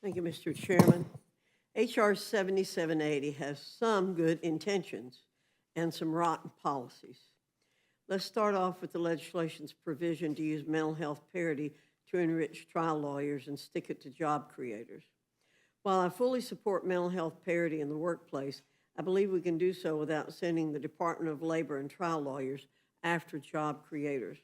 Thank you, Mr. Chairman. H.R. 7780 has some good intentions and some rotten policies. Let's start off with the legislation's provision to use mental health parity to enrich trial lawyers and stick it to job creators. While I fully support mental health parity in the workplace, I believe we can do so without sending the Department of Labor and trial lawyers after job creators.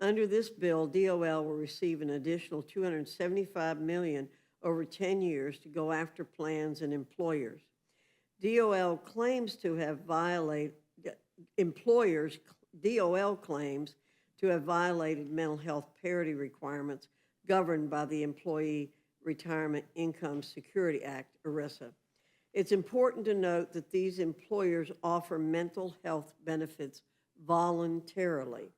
Under this bill, DOL will receive an additional $275 million over 10 years to go after plans and employers. DOL claims to have violated mental health parity requirements governed by the Employee Retirement Income Security Act, ERISA. It's important to note that these employers offer mental health benefits voluntarily.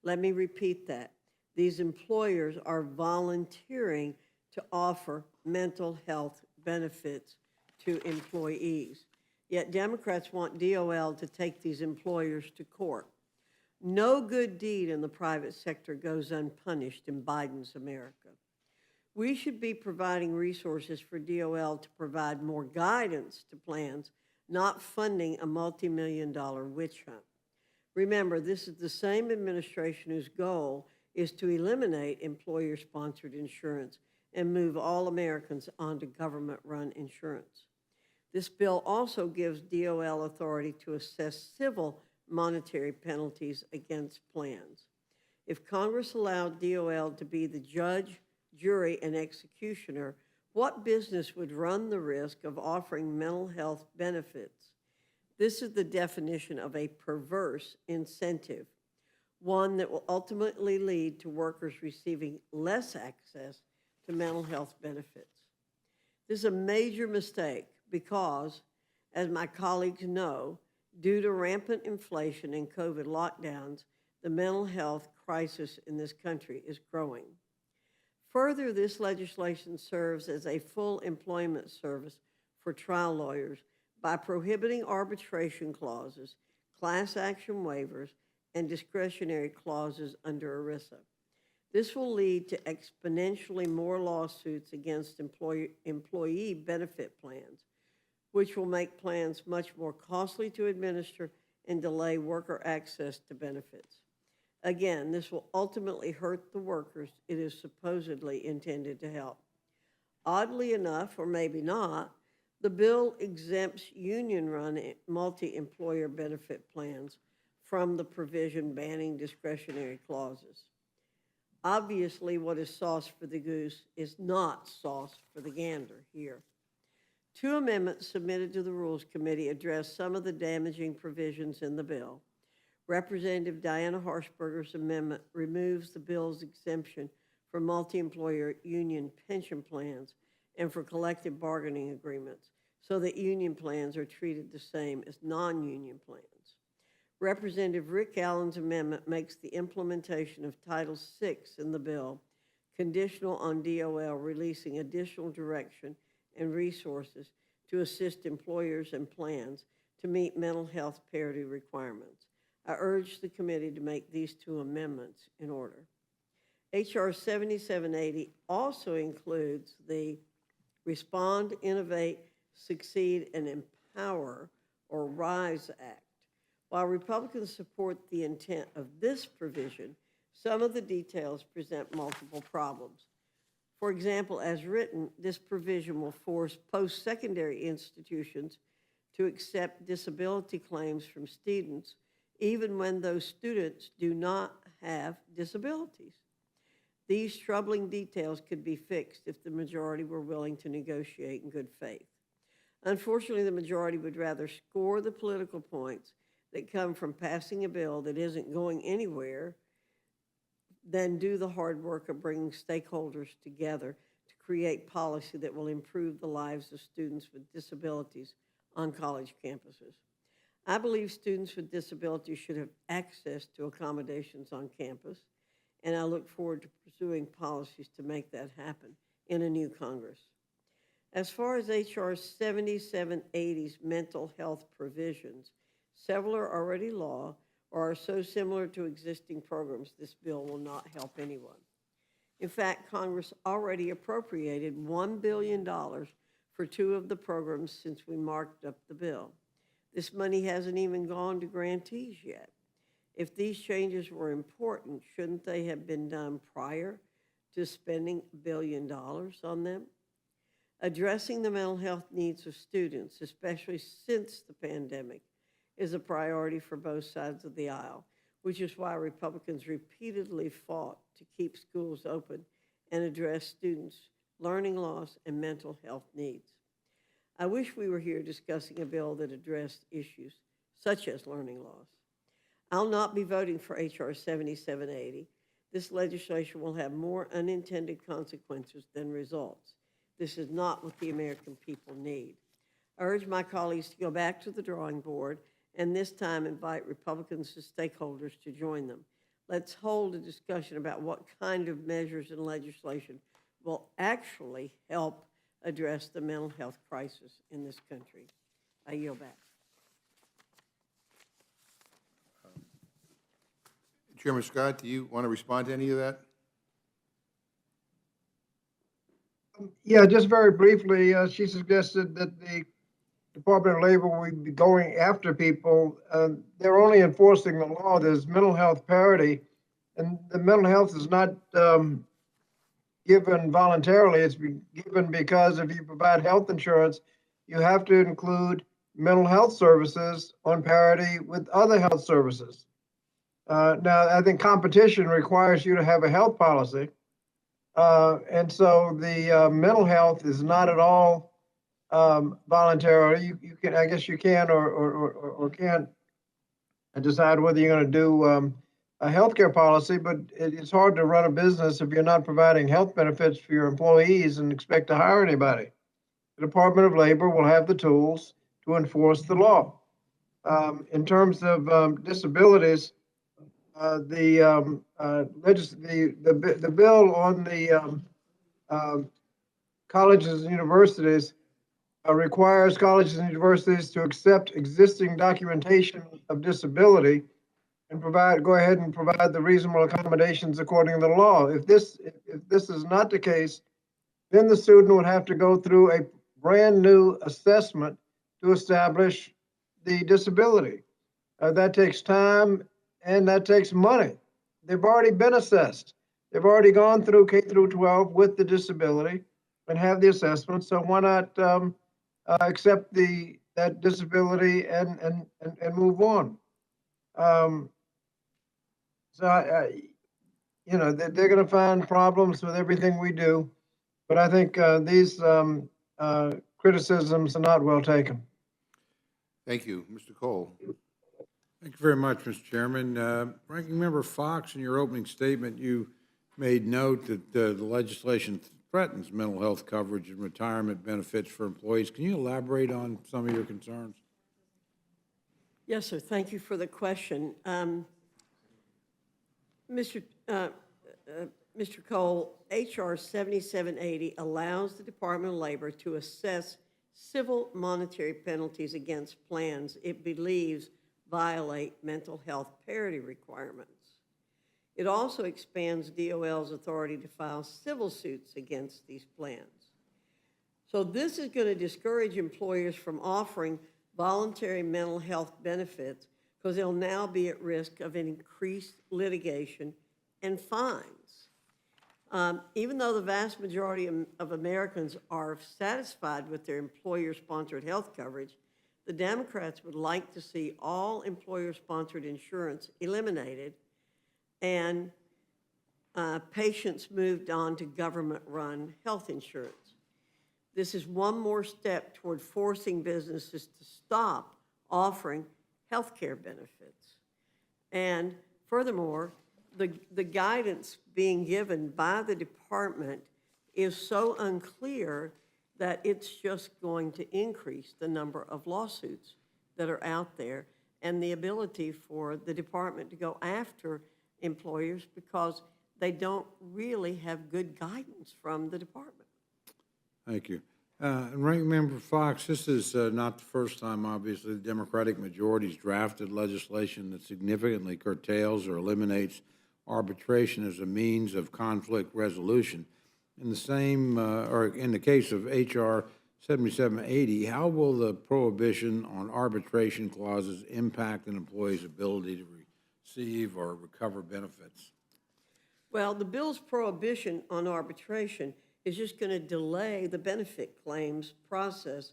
Let me repeat that. These employers are volunteering to offer mental health benefits to employees. Yet Democrats want DOL to take these employers to court. No good deed in the private sector goes unpunished in Biden's America. We should be providing resources for DOL to provide more guidance to plans, not funding a multi-million-dollar witch hunt. Remember, this is the same administration whose goal is to eliminate employer-sponsored insurance and move all Americans onto government-run insurance. This bill also gives DOL authority to assess civil monetary penalties against plans. If Congress allowed DOL to be the judge, jury, and executioner, what business would run the risk of offering mental health benefits? This is the definition of a perverse incentive, one that will ultimately lead to workers receiving less access to mental health benefits. This is a major mistake because, as my colleagues know, due to rampant inflation and COVID lockdowns, the mental health crisis in this country is growing. Further, this legislation serves as a full employment service for trial lawyers by prohibiting arbitration clauses, class action waivers, and discretionary clauses under ERISA. This will lead to exponentially more lawsuits against employee benefit plans, which will make plans much more costly to administer and delay worker access to benefits. Again, this will ultimately hurt the workers it is supposedly intended to help. Oddly enough, or maybe not, the bill exempts union-run multi-employer benefit plans from the provision banning discretionary clauses. Obviously, what is sauce for the goose is not sauce for the gander here. Two amendments submitted to the Rules Committee address some of the damaging provisions in the bill. Representative Diana Harshberger's amendment removes the bill's exemption for multi-employer union pension plans and for collective bargaining agreements so that union plans are treated the same as non-union plans. Representative Rick Allen's amendment makes the implementation of Title VI in the bill conditional on DOL releasing additional direction and resources to assist employers and plans to meet mental health parity requirements. I urge the committee to make these two amendments in order. H.R. 7780 also includes the Respond, Innovate, Succeed, and Empower, or RISE Act. While Republicans support the intent of this provision, some of the details present multiple problems. For example, as written, this provision will force post-secondary institutions to accept disability claims from students even when those students do not have disabilities. These troubling details could be fixed if the majority were willing to negotiate in good faith. Unfortunately, the majority would rather score the political points that come from passing a bill that isn't going anywhere than do the hard work of bringing stakeholders together to create policy that will improve the lives of students with disabilities on college campuses. I believe students with disabilities should have access to accommodations on campus, and I look forward to pursuing policies to make that happen in a new Congress. As far as H.R. 7780's mental health provisions, several are already law or are so similar to existing programs this bill will not help anyone. In fact, Congress already appropriated $1 billion for 2 of the programs since we marked up the bill. This money hasn't even gone to grantees yet. If these changes were important, shouldn't they have been done prior to spending $1 billion on them? Addressing the mental health needs of students, especially since the pandemic, is a priority for both sides of the aisle, which is why Republicans repeatedly fought to keep schools open and address students' learning loss and mental health needs. I wish we were here discussing a bill that addressed issues such as learning loss. I'll not be voting for H.R. 7780. This legislation will have more unintended consequences than results. This is not what the American people need. I urge my colleagues to go back to the drawing board and this time invite Republicans and stakeholders to join them. Let's hold a discussion about what kind of measures and legislation will actually help address the mental health crisis in this country. I yield back. Chairman Scott, do you want to respond to any of that? Yeah, just very briefly, she suggested that the Department of Labor will be going after people. They're only enforcing the law. There's mental health parity, and the mental health is not given voluntarily. It's given because if you provide health insurance, you have to include mental health services on parity with other health services. Now, I think competition requires you to have a health policy. And so the mental health is not at all voluntary. You can, I guess you can or can't decide whether you're going to do a healthcare policy, but it's hard to run a business if you're not providing health benefits for your employees and expect to hire anybody. The Department of Labor will have the tools to enforce the law. In terms of disabilities, the bill on the colleges and universities requires colleges and universities to accept existing documentation of disability and go ahead and provide the reasonable accommodations according to the law. If this is not the case, then the student would have to go through a brand new assessment to establish the disability. That takes time and that takes money. They've already been assessed. They've already gone through K through 12 with the disability and have the assessment. So why not accept that disability and move on? You know, they're going to find problems with everything we do, but I think these criticisms are not well taken. Thank you. Mr. Cole. Thank you very much, Mr. Chairman. Ranking Member Foxx, in your opening statement, you made note that the legislation threatens mental health coverage and retirement benefits for employees. Can you elaborate on some of your concerns? Yes, sir. Thank you for the question. Mr. Cole, H.R. 7780 allows the Department of Labor to assess civil monetary penalties against plans it believes violate mental health parity requirements. It also expands DOL's authority to file civil suits against these plans. So this is going to discourage employers from offering voluntary mental health benefits because they'll now be at risk of increased litigation and fines. Even though the vast majority of Americans are satisfied with their employer-sponsored health coverage, the Democrats would like to see all employer-sponsored insurance eliminated and patients moved on to government-run health insurance. This is one more step toward forcing businesses to stop offering health care benefits. And furthermore, the guidance being given by the department is so unclear that it's just going to increase the number of lawsuits that are out there and the ability for the department to go after employers because they don't really have good guidance from the department. Thank you. And Ranking Member Foxx, this is not the first time, obviously, the Democratic majority's drafted legislation that significantly curtails or eliminates arbitration as a means of conflict resolution. In the same, or in the case of H.R. 7780, how will the prohibition on arbitration clauses impact an employee's ability to receive or recover benefits? Well, the bill's prohibition on arbitration is just going to delay the benefit claims process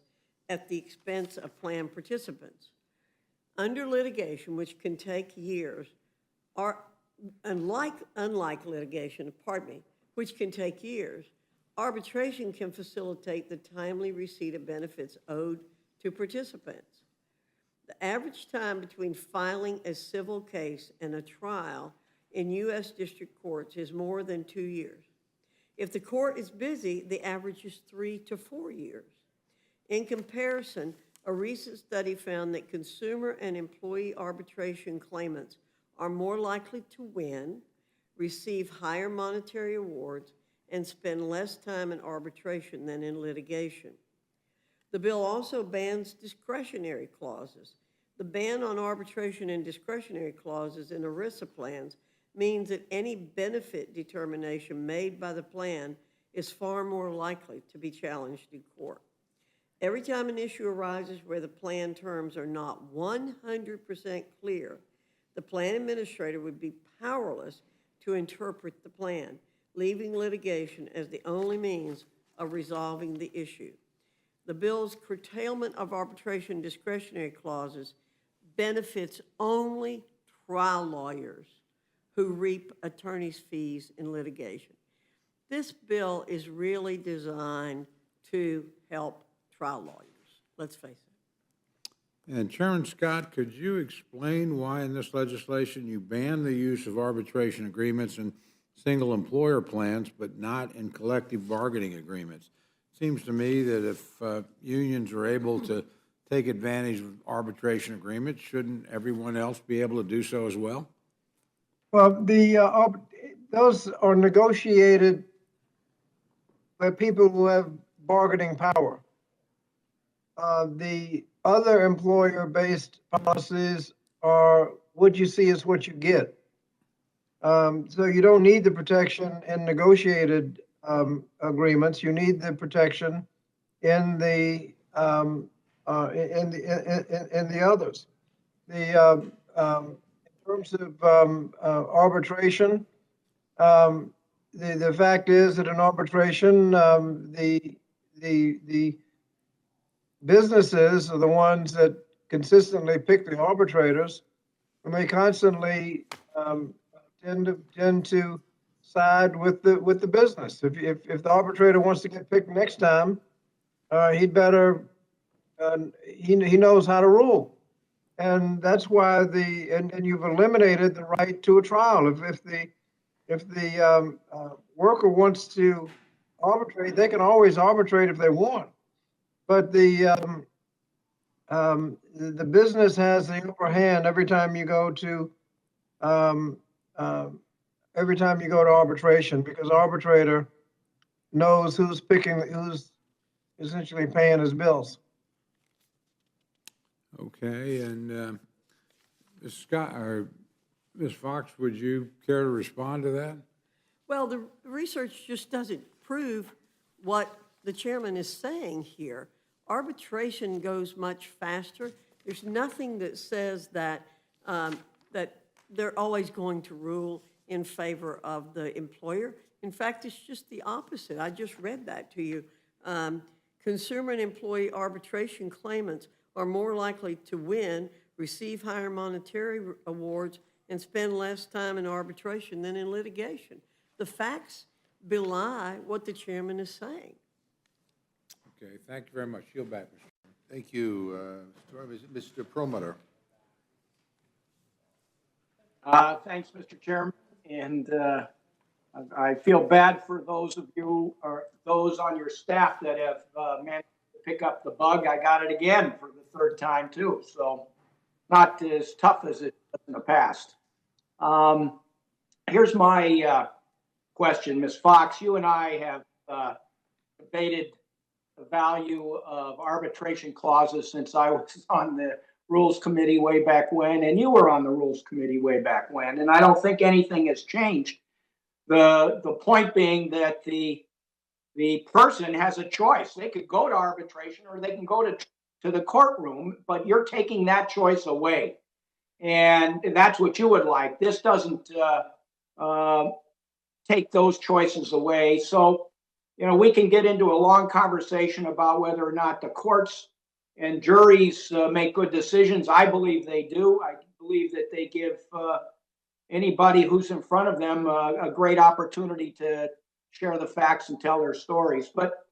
at the expense of plan participants. Under litigation, which can take years, unlike litigation, which can take years, arbitration can facilitate the timely receipt of benefits owed to participants. The average time between filing a civil case and a trial in U.S. district courts is more than 2 years. If the court is busy, the average is 3 to 4 years. In comparison, a recent study found that consumer and employee arbitration claimants are more likely to win, receive higher monetary awards, and spend less time in arbitration than in litigation. The bill also bans discretionary clauses. The ban on arbitration and discretionary clauses in ERISA plans means that any benefit determination made by the plan is far more likely to be challenged in court. Every time an issue arises where the plan terms are not 100% clear, the plan administrator would be powerless to interpret the plan, leaving litigation as the only means of resolving the issue. The bill's curtailment of arbitration discretionary clauses benefits only trial lawyers who reap attorney's fees in litigation. This bill is really designed to help trial lawyers, let's face it. And Chairman Scott, could you explain why in this legislation you ban the use of arbitration agreements in single employer plans, but not in collective bargaining agreements? It seems to me that if unions are able to take advantage of arbitration agreements, shouldn't everyone else be able to do so as well? Well, those are negotiated by people who have bargaining power. The other employer-based policies are what you see is what you get. So you don't need the protection in negotiated agreements. You need the protection in the others. In terms of arbitration, the fact is that in arbitration, the businesses are the ones that consistently pick the arbitrators, and they constantly tend to side with the business. If the arbitrator wants to get picked next time, he'd better he knows how to rule, and that's why and you've eliminated the right to a trial. If the worker wants to arbitrate, they can always arbitrate if they want. But the business has the upper hand every time you go to arbitration, because arbitrator knows who's essentially paying his bills. Okay, and Ms. Scott, or Ms. Foxx, would you care to respond to that? Well, the research just doesn't prove what the chairman is saying here. Arbitration goes much faster. There's nothing that says that that they're always going to rule in favor of the employer. In fact, it's just the opposite. I just read that to you. Consumer and employee arbitration claimants are more likely to win, receive higher monetary awards, and spend less time in arbitration than in litigation. The facts belie what the chairman is saying. Okay, thank you very much. Yield back, Mr. Chairman. Thank you. Mr. Perlmutter. Thanks, Mr. Chairman. And I feel bad for those of you or those on your staff that have managed to pick up the bug. I got it again for the third time too. So not as tough as it was in the past. Here's my question, Ms. Foxx. You and I have debated the value of arbitration clauses since I was on the Rules Committee way back when, and you were on the Rules Committee way back when, and I don't think anything has changed. The point being that the person has a choice. They could go to arbitration or they can go to the courtroom, but you're taking that choice away. And that's what you would like. This doesn't take those choices away. So, we can get into a long conversation about whether or not the courts and juries make good decisions. I believe they do. I believe that they give anybody who's in front of them a great opportunity to share the facts and tell their stories. But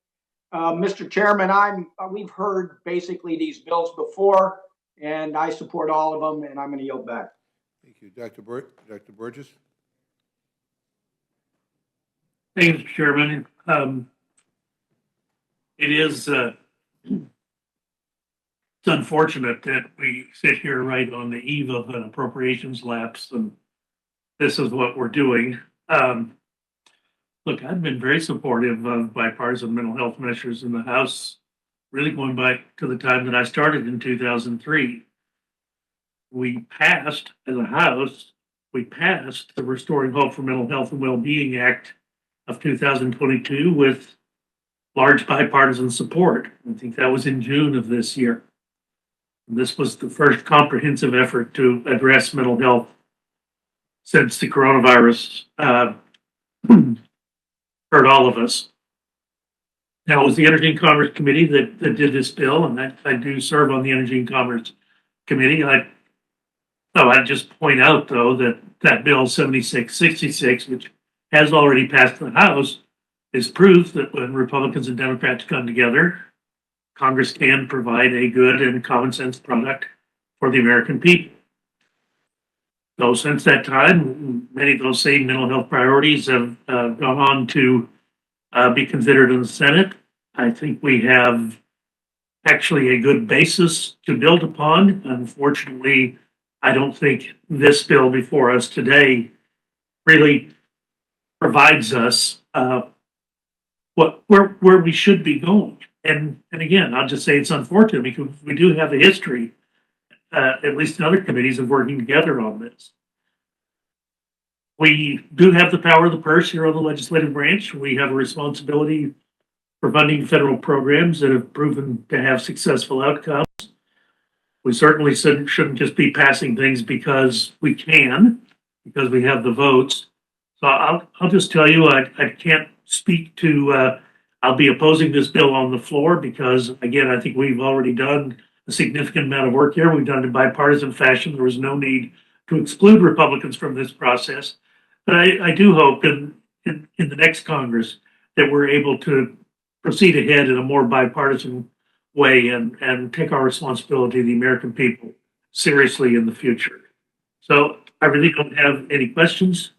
Mr. Chairman, we've heard basically these bills before, and I support all of them, and I'm going to yield back. Thank you. Dr. Burgess? Thank you, Mr. Chairman. It is it's unfortunate that we sit here right on the eve of an appropriations lapse, and this is what we're doing. Look, I've been very supportive of bipartisan mental health measures in the House, really going back to the time that I started in 2003. We passed, as a House, the Restoring Hope for Mental Health and Wellbeing Act of 2022 with large bipartisan support. I think that was in June of this year. This was the first comprehensive effort to address mental health since the coronavirus hurt all of us. Now, it was the Energy and Commerce Committee that did this bill, and I do serve on the Energy and Commerce Committee. I'd just point out, though, that Bill 7666, which has already passed the House, is proof that when Republicans and Democrats come together, Congress can provide a good and common sense product for the American people. So since that time, many of those same mental health priorities have gone on to be considered in the Senate. I think we have actually a good basis to build upon. Unfortunately, I don't think this bill before us today really provides us where we should be going. And again, I'll just say it's unfortunate because we do have a history, at least in other committees, of working together on this. We do have the power of the purse here on the legislative branch. We have a responsibility for funding federal programs that have proven to have successful outcomes. We certainly shouldn't just be passing things because we can, because we have the votes. So I'll just tell you, I can't speak to, I'll be opposing this bill on the floor because, again, I think we've already done a significant amount of work here. We've done it in bipartisan fashion. There was no need to exclude Republicans from this process. But I do hope in the next Congress that we're able to proceed ahead in a more bipartisan way and take our responsibility to the American people seriously in the future. So I really don't have any questions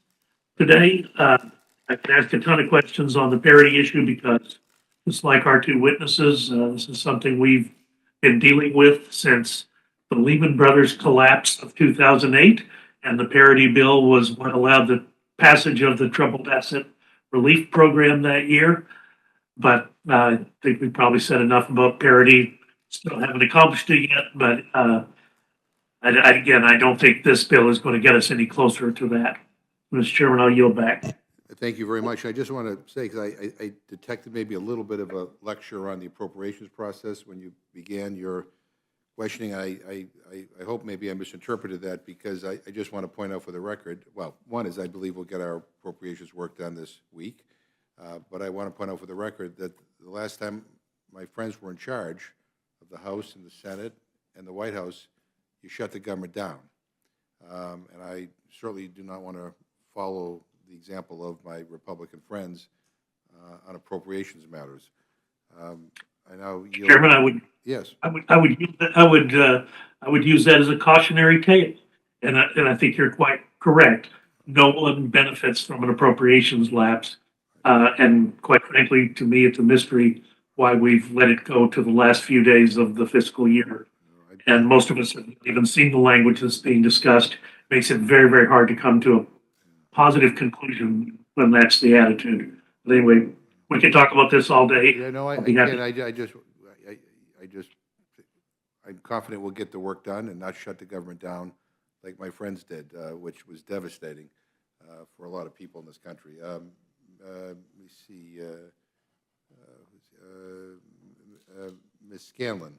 today. I can ask a ton of questions on the parity issue because just like our two witnesses, this is something we've been dealing with since the Lehman Brothers collapse of 2008, and the parity bill was what allowed the passage of the troubled asset relief program that year. But I think we probably said enough about parity. Still haven't accomplished it yet, but I don't think this bill is going to get us any closer to that. Mr. Chairman, I'll yield back. Thank you very much. I just want to say, because I detected maybe a little bit of a lecture on the appropriations process when you began your questioning. I hope maybe I misinterpreted that because I just want to point out for the record, well, one is I believe we'll get our appropriations work done this week. But I want to point out for the record that the last time my friends were in charge of the House and the Senate and the White House, you shut the government down. And I certainly do not want to follow the example of my Republican friends on appropriations matters. I now yield. Chairman, I would use that as a cautionary tale, and I think you're quite correct. No one benefits from an appropriations lapse, and quite frankly, to me, it's a mystery why we've let it go to the last few days of the fiscal year. And most of us haven't even seen the language that's being discussed. It makes it very, very hard to come to a positive conclusion when that's the attitude. But anyway, we can talk about this all day. Yeah, no, I I'm confident we'll get the work done and not shut the government down like my friends did, which was devastating for a lot of people in this country. Let me see, Ms. Scanlon.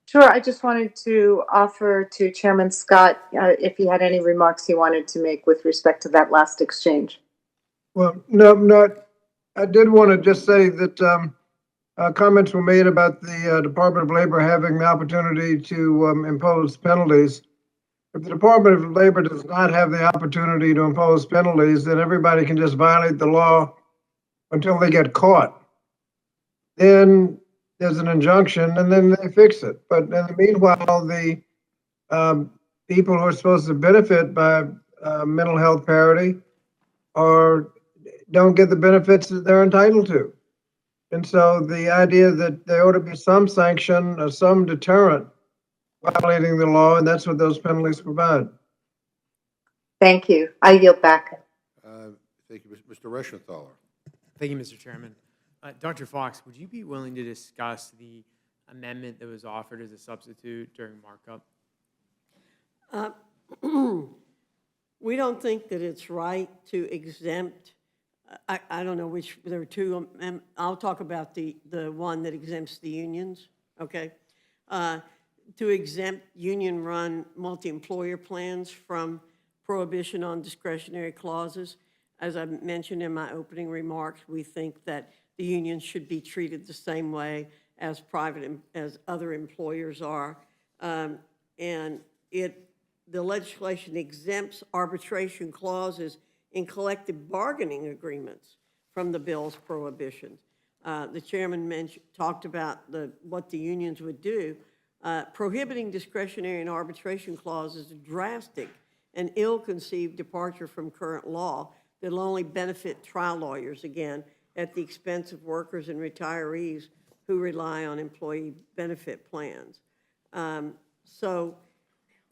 Sure, I just wanted to offer to Chairman Scott if he had any remarks he wanted to make with respect to that last exchange. Well, no, not, I did want to just say that comments were made about the Department of Labor having the opportunity to impose penalties. If the Department of Labor does not have the opportunity to impose penalties, then everybody can just violate the law until they get caught. Then there's an injunction and then they fix it. But in the meanwhile, the people who are supposed to benefit by mental health parity don't get the benefits that they're entitled to. And so the idea that there ought to be some sanction or some deterrent violating the law, and that's what those penalties provide. Thank you. I yield back. Thank you, Mr. Reschenthaler. Thank you, Mr. Chairman. Dr. Foxx, would you be willing to discuss the amendment that was offered as a substitute during markup? We don't think that it's right to exempt, I don't know which, there are two, I'll talk about the one that exempts the unions, okay? To exempt union-run multi-employer plans from prohibition on discretionary clauses. As I mentioned in my opening remarks, we think that the unions should be treated the same way as as other employers are. And the legislation exempts arbitration clauses in collective bargaining agreements from the bill's prohibitions. The chairman talked about what the unions would do. Prohibiting discretionary and arbitration clauses is a drastic and ill-conceived departure from current law that will only benefit trial lawyers, again, at the expense of workers and retirees who rely on employee benefit plans. So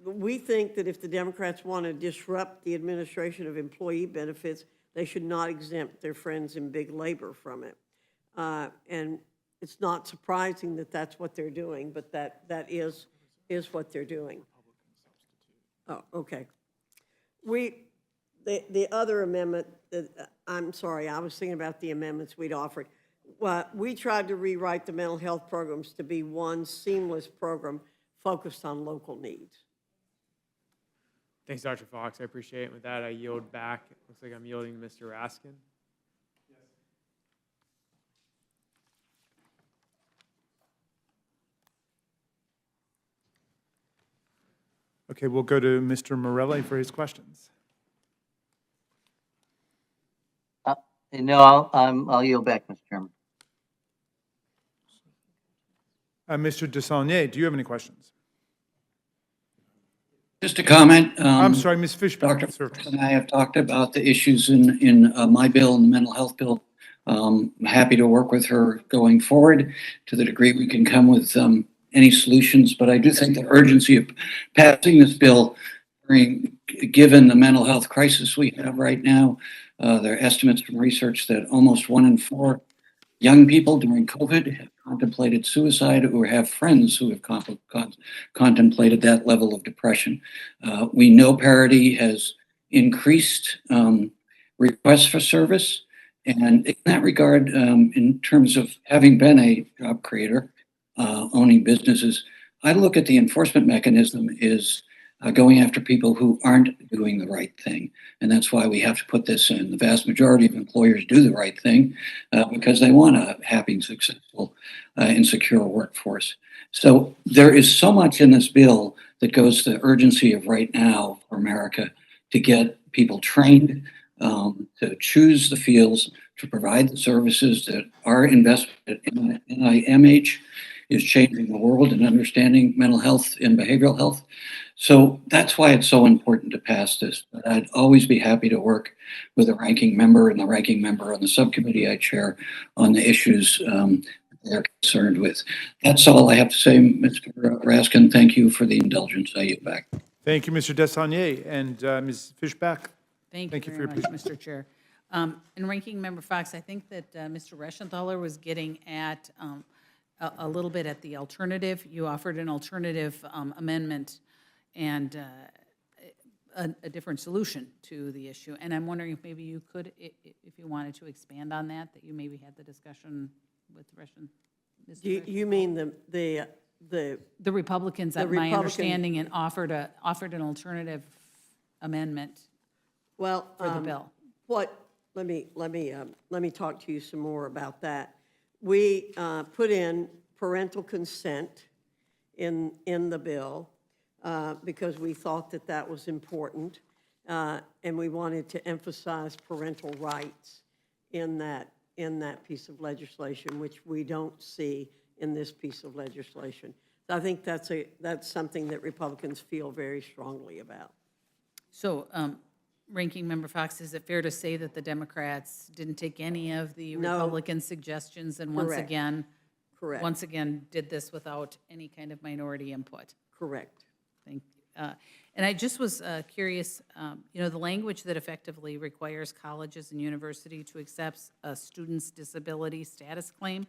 we think that if the Democrats want to disrupt the administration of employee benefits, they should not exempt their friends in big labor from it. And it's not surprising that that's what they're doing, but that is what they're doing. Oh, okay. The other amendment, I'm sorry, I was thinking about the amendments we'd offered. We tried to rewrite the mental health programs to be one seamless program focused on local needs. Thanks, Dr. Foxx. I appreciate it. With that, I yield back. It looks like I'm yielding to Mr. Raskin. Okay, we'll go to Mr. Morelli for his questions. No, I'll yield back, Mr. Chairman. Mr. Desaulniers, do you have any questions? Just a comment. I'm sorry, Ms. Fishback. Dr. Foxx and I have talked about the issues in my bill and the mental health bill. I'm happy to work with her going forward to the degree we can come with any solutions. But I do think the urgency of passing this bill, given the mental health crisis we have right now, there are estimates from research that almost 1 in 4 young people during COVID have contemplated suicide or have friends who have contemplated that level of depression. We know parity has increased requests for service. And in that regard, in terms of having been a job creator, owning businesses, I look at the enforcement mechanism is going after people who aren't doing the right thing. And that's why we have to put this in. The vast majority of employers do the right thing because they want a happy, successful, and secure workforce. So there is so much in this bill that goes to the urgency of right now for America to get people trained, to choose the fields, to provide the services that are invested in NIMH is changing the world and understanding mental health and behavioral health. So that's why it's so important to pass this. But I'd always be happy to work with the ranking member and the ranking member on the subcommittee I chair on the issues they're concerned with. That's all I have to say, Mr. Raskin. Thank you for the indulgence. I yield back. Thank you, Mr. Desaulniers. And Ms. Fishback? Thank Thank you you very for much, your Mr. Chair. And Ranking Member Foxx, I think that Mr. Reschenthaler was getting at a little bit at the alternative. You offered an alternative amendment and a different solution to the issue. And I'm wondering if maybe you could, if you wanted to expand on that you maybe had the discussion with Russian. You mean the Republicans, the at my Republican- understanding, and offered an alternative amendment well, for the bill. Let me talk to you some more about that. We put in parental consent in the bill because we thought that that was important, and we wanted to emphasize parental rights in that piece of legislation, which we don't see in this piece of legislation. So I think that's something that Republicans feel very strongly about. So, Ranking Member Foxx, is it fair to say that the Democrats didn't take any of the No. Republican suggestions and Correct. Correct. once again did this without any kind of minority input? Correct. And I just was curious, the language that effectively requires colleges and university to accept a student's disability status claim,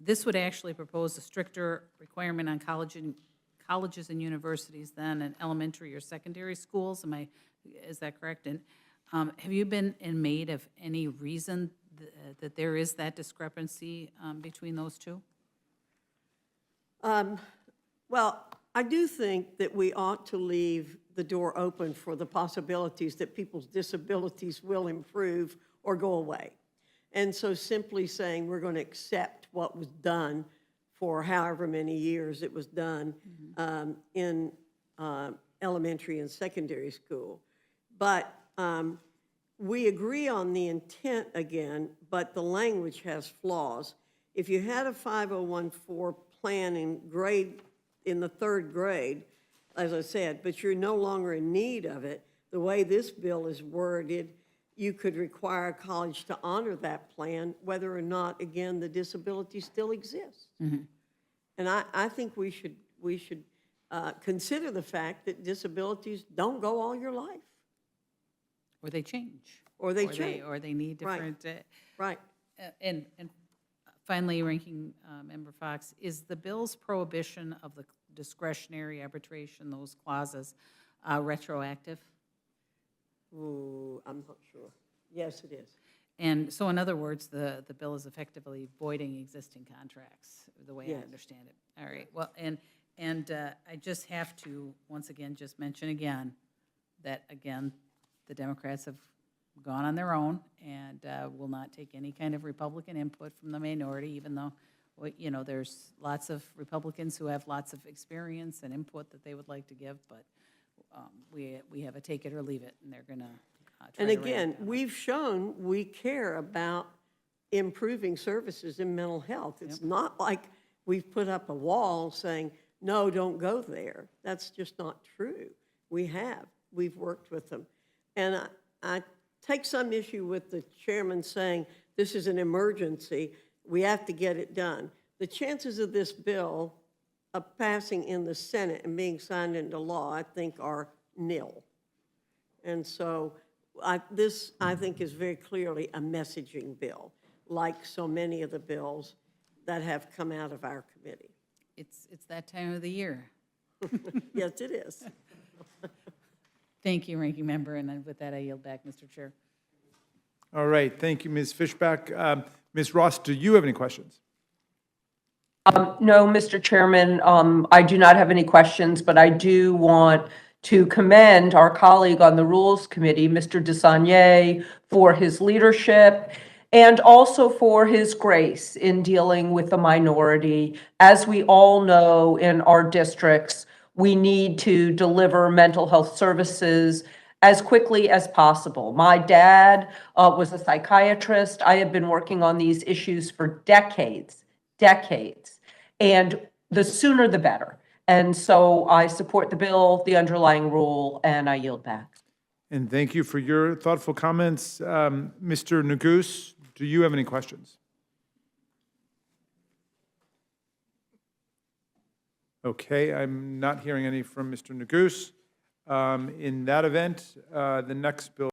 this would actually propose a stricter requirement on colleges and universities than in elementary or secondary schools. Is that correct? And have you been made of any reason that there is that discrepancy between those two? Well, I do think that we ought to leave the door open for the possibilities that people's disabilities will improve or go away. And so simply saying we're going to accept what was done for however many years it was done in elementary and secondary school. But we agree on the intent again, but the language has flaws. If you had a 5014 plan in the third grade, as I said, but you're no longer in need of it, the way this bill is worded, you could require a college to honor that plan, whether or not, again, the disability still exists. And I think we should consider the fact that disabilities don't go all your life. Or they change. Or they change. Or they need Right. different. Right. And finally, Ranking Member Foxx, is the bill's prohibition of the discretionary arbitration, those clauses, retroactive? Ooh, I'm not sure. Yes, it is. And so in other words, the bill is effectively voiding existing contracts, the way I Yes. understand it. All right, well, and I just have to, once again, just mention again, that again, the Democrats have gone on their own and will not take any kind of Republican input from the minority, even though, there's lots of Republicans who have lots of experience and input that they would like to give, but we have a take it or leave it, and they're going to And again, we've shown we care about improving services in mental health. It's not like we've put up a wall saying, no, don't go there. That's just not true. We've worked with them. And I take some issue with the chairman saying this is an emergency, we have to get it done. The chances of this bill passing in the Senate and being signed into law, I think, are nil. And so this, I think, is very clearly a messaging bill, like so many of the bills that have come out of our committee. It's that time of the year. Yes, it is. Thank you, Ranking Member, and then with that, I yield back, Mr. Chair. All right, thank you, Ms. Fishback. Ms. Ross, do you have any questions? No, Mr. Chairman, I do not have any questions, but I do want to commend our colleague on the Rules Committee, Mr. Desagne, for his leadership and also for his grace in dealing with the minority. As we all know in our districts, we need to deliver mental health services as quickly as possible. My dad was a psychiatrist. I have been working on these issues for decades, and the sooner the better. And so I support the bill, the underlying rule, and I yield back. And thank you for your thoughtful comments. Mr. Nagus, do you have any questions? Okay, I'm not hearing any from Mr. Nagus. In that event, the next bill